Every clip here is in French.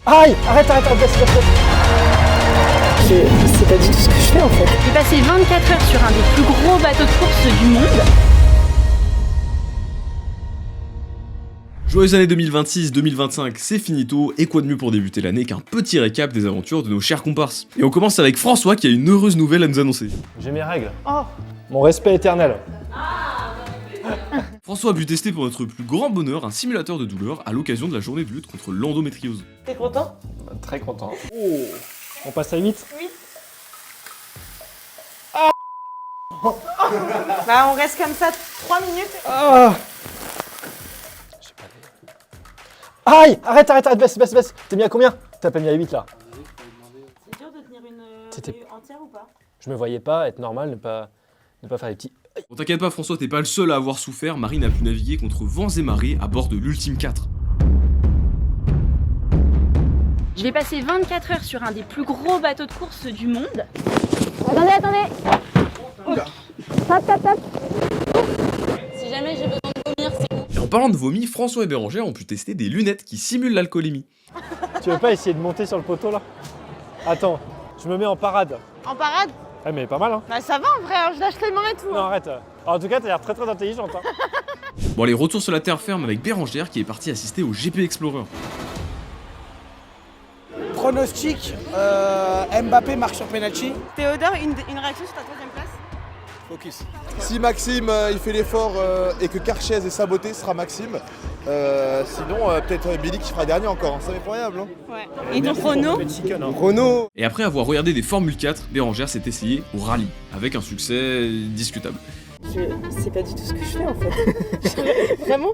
Aïe! Arrête, baisse. C'est pas du tout ce que je fais en fait. J'ai passé 24 heures sur un des plus gros bateaux de course du monde. Joyeuses années 2026-2025, c'est finito, et quoi de mieux pour débuter l'année qu'un petit récap des aventures de nos chers comparses. Et on commence avec François qui a une heureuse nouvelle à nous annoncer. J'ai mes règles. Oh. Mon respect éternel. François a pu tester pour notre plus grand bonheur un simulateur de douleur à l'occasion de la journée de lutte contre l'endométriose. T'es content? Très content. Oh. On passe à 8? Oui. Ah. Bah on reste comme ça 3 minutes. Ah. Aïe! Arrête, baisse. T'es mis à combien? T'as pas mis à 8 là. C'est dur de tenir une entière ou pas? Je me voyais pas être normal, ne pas faire les petits. Bon t'inquiète pas François, t'es pas le seul à avoir souffert, Marine a pu naviguer contre vents et marées à bord de l'Ultime 4. Je vais passer 24 heures sur un des plus gros bateaux de course du monde. Attendez. Stop. Si jamais j'ai besoin de vomir, c'est où? Et en parlant de vomi, François et Bérangère ont pu tester des lunettes qui simulent l'alcoolémie. Tu veux pas essayer de monter sur le poteau là? Attends, je me mets en parade. En parade? Ah mais pas mal hein. Bah ça va en vrai, hein, je lâche tellement et tout. Non arrête. En tout cas t'as l'air très intelligente hein. Bon allez, retour sur la terre ferme avec Bérangère qui est partie assister au GP Explorer. Pronostic, Mbappé marque sur penalty. Théodore, une réaction sur ta 3ème place? Focus. Si Maxime il fait l'effort et que Karchez est saboté, ce sera Maxime. Sinon, peut-être Billy qui fera dernier encore, hein. Ça va être incroyable. Hein. Ouais. Et ton chrono? Chrono. Et après avoir regardé des Formule 4, Bérangère s'est essayée au rallye, avec un succès discutable. C'est pas du tout ce que je fais en fait. Vraiment,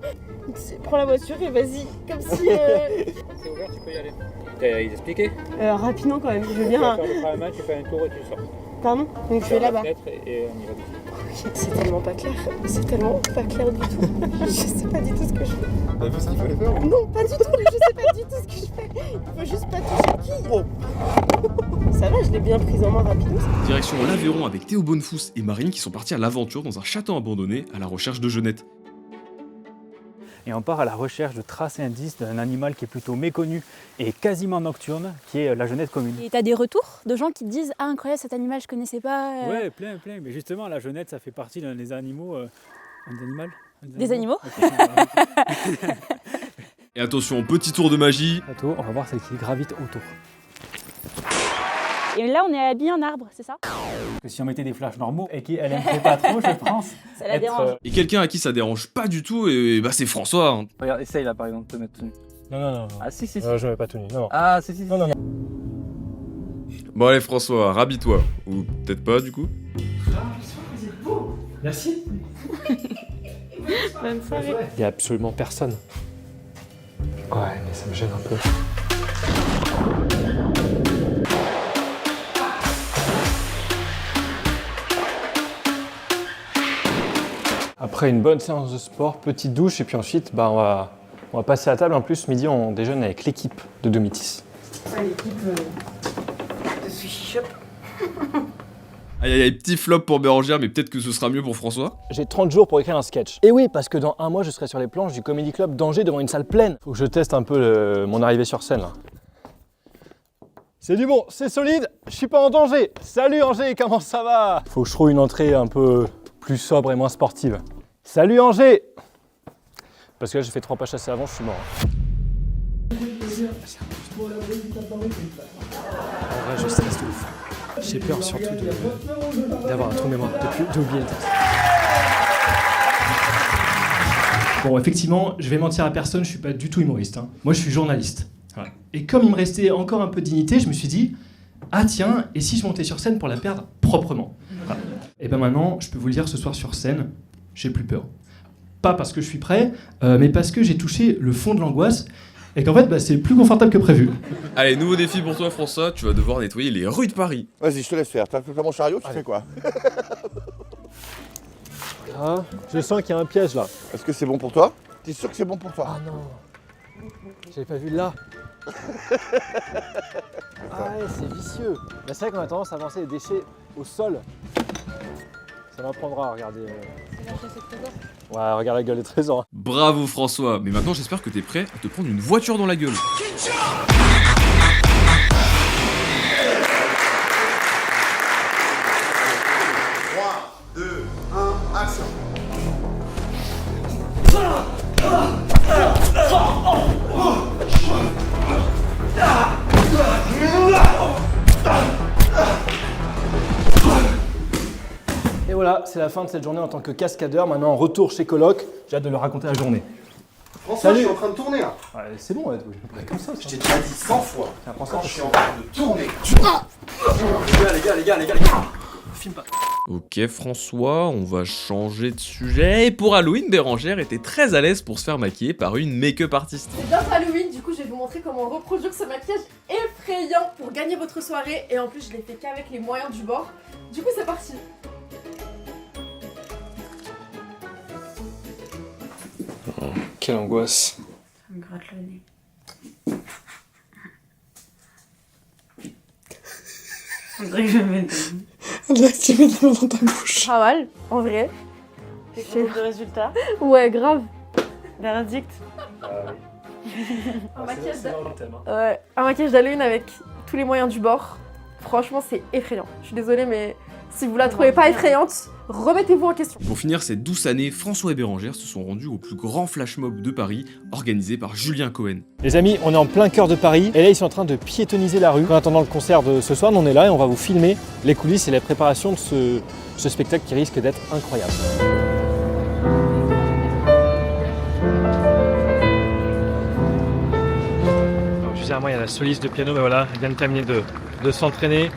prends la voiture et vas-y, comme si... C'est ouvert, tu peux y aller. T'as expliqué? Rapidement quand même, je veux bien... Tu vas faire le match, tu fais un tour et tu sors. Pardon? Donc je vais là-bas. Et on y va dessus. C'est tellement pas clair, c'est tellement pas clair du tout. Je sais pas du tout ce que je fais. T'as vu ça qu'il fallait faire? Non, pas du tout, je sais pas du tout ce que je fais. Il faut juste pas toucher qui. Oh. Ça va, je l'ai bien prise en main rapidos. Direction l'Aveyron avec Théo Bonnefous et Marine qui sont partis à l'aventure dans un château abandonné à la recherche de Jeunette. Et on part à la recherche de traces et indices d'un animal qui est plutôt méconnu et quasiment nocturne, qui est la jeunette commune. Et t'as des retours de gens qui te disent « Ah incroyable, cet animal je connaissais pas Ouais, plein. Mais justement, la jeunette, ça fait partie d'un des animaux... Des animaux Et attention, petit tour de magie. Plateau, on va voir celle qui gravite autour. Et là on est habillé en arbre, c'est ça? Parce que si on mettait des flashs normaux et qu'elle n'aimerait pas trop, je pense... Ça la dérange. Et quelqu'un à qui ça dérange pas du tout, et bah c'est François. Hein. Regarde, essaye là par exemple de te mettre tenue. Non. Ah si. Je mets pas tenue, non. Ah si. Non. Bon allez François, rhabille-toi. Ou peut-être pas du coup. Merci. Bonne soirée. Il y a absolument personne. Ouais, mais ça me gêne un peu. Après une bonne séance de sport, petite douche et puis ensuite on va passer à table. En plus midi on déjeune avec l'équipe de Domitis. L'équipe de Sushi Shop. Aïe, petit flop pour Bérangère, mais peut-être que ce sera mieux pour François. J'ai 30 jours pour écrire un sketch. Et oui, parce que dans un mois je serai sur les planches du Comedy Club d'Angers devant une salle pleine. Faut que je teste un peu mon arrivée sur scène là. C'est du bon, c'est solide, je suis pas en danger. Salut Angers, comment ça va? Faut que je trouve une entrée un peu plus sobre et moins sportive. Salut Angers! Parce que là j'ai fait 3 pas chassés avant, je suis mort. En vrai je stresse de ouf. J'ai peur surtout d'avoir un trou de mémoire, d'oublier le texte. Bon, effectivement, je vais mentir à personne, je suis pas du tout humoriste. Hein. Moi, je suis journaliste. Voilà. Et comme il me restait encore un peu de dignité, je me suis dit, ah tiens, et si je montais sur scène pour la perdre proprement? Voilà. Et ben maintenant, je peux vous le dire, ce soir sur scène, j'ai plus peur. Pas parce que je suis prêt, mais parce que j'ai touché le fond de l'angoisse, et qu'en fait, c'est plus confortable que prévu. Allez, nouveau défi pour toi François, tu vas devoir nettoyer les rues de Paris. Vas-y, je te laisse faire. T'as fait mon chariot, tu fais quoi? Ah, je sens qu'il y a un piège là. Est-ce que c'est bon pour toi? T'es sûr que c'est bon pour toi? Ah non, j'avais pas vu là. Ah ouais, c'est vicieux. Mais c'est vrai qu'on a tendance à avancer les déchets au sol. Ça m'apprendra à regarder. Ouais, regarde la gueule des trésors. Bravo François, mais maintenant j'espère que t'es prêt à te prendre une voiture dans la gueule. voilà, c'est la fin de cette journée en tant que cascadeur. Maintenant, retour chez Coloc. J'ai hâte de leur raconter la journée. François, Salut. je suis en train de tourner là. Ouais, c'est bon, ouais, comme ça. Je t'ai déjà dit 100 fois. Tiens, prends ça. Quand je suis en train de tourner. Les gars. Filme pas. Ok François, on va changer de sujet. Et pour Halloween, Bérangère était très à l'aise pour se faire maquiller par une make-up artiste. C'est bientôt Halloween, du coup je vais vous montrer comment reproduire ce maquillage effrayant pour gagner votre soirée. Et en plus je l'ai fait qu'avec les moyens du bord. Du coup c'est parti. Quelle angoisse. Ça me gratte le nez. On dirait que je vais mettre Tu mets des mains dans ta bouche. Pas mal, en vrai. des de résultats. Ouais, grave. Verdict. Un maquillage d'Halloween avec tous les moyens du bord. Franchement, c'est effrayant. Je suis désolée, mais si vous la trouvez pas effrayante, remettez-vous en question. Pour finir cette douce année, François et Bérangère se sont rendus au plus grand flash mob de Paris, organisé par Julien Cohen. Les amis, on est en plein cœur de Paris et là ils sont en train de piétoniser la rue. En attendant le concert de ce soir, nous, on est là et on va vous filmer les coulisses et la préparation de ce spectacle qui risque d'être incroyable. Donc, juste derrière moi, il y a la soliste de piano, mais voilà, elle vient de terminer de s'entraîner.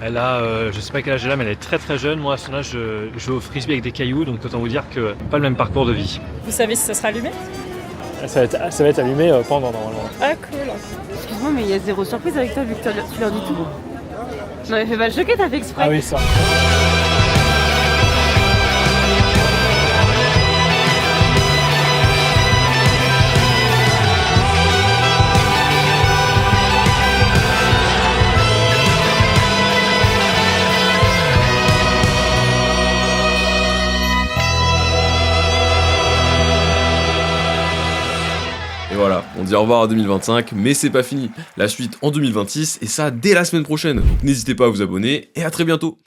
Elle a, je sais pas quel âge elle a, mais elle est très très jeune. Moi à son âge, je joue au frisbee avec des cailloux, donc autant vous dire que pas le même parcours de vie. Vous savez si ça sera allumé? Ça va être allumé pendant normalement. Ah cool. Excuse-moi, mais il y a zéro surprise avec toi vu que tu leur dis tout. Non mais fais pas le choquer, t'as fait exprès. Ah oui, ça. Et voilà, on dit au revoir à 2025, mais c'est pas fini. La suite en 2026, et ça dès la semaine prochaine. Donc n'hésitez pas à vous abonner, et à très bientôt.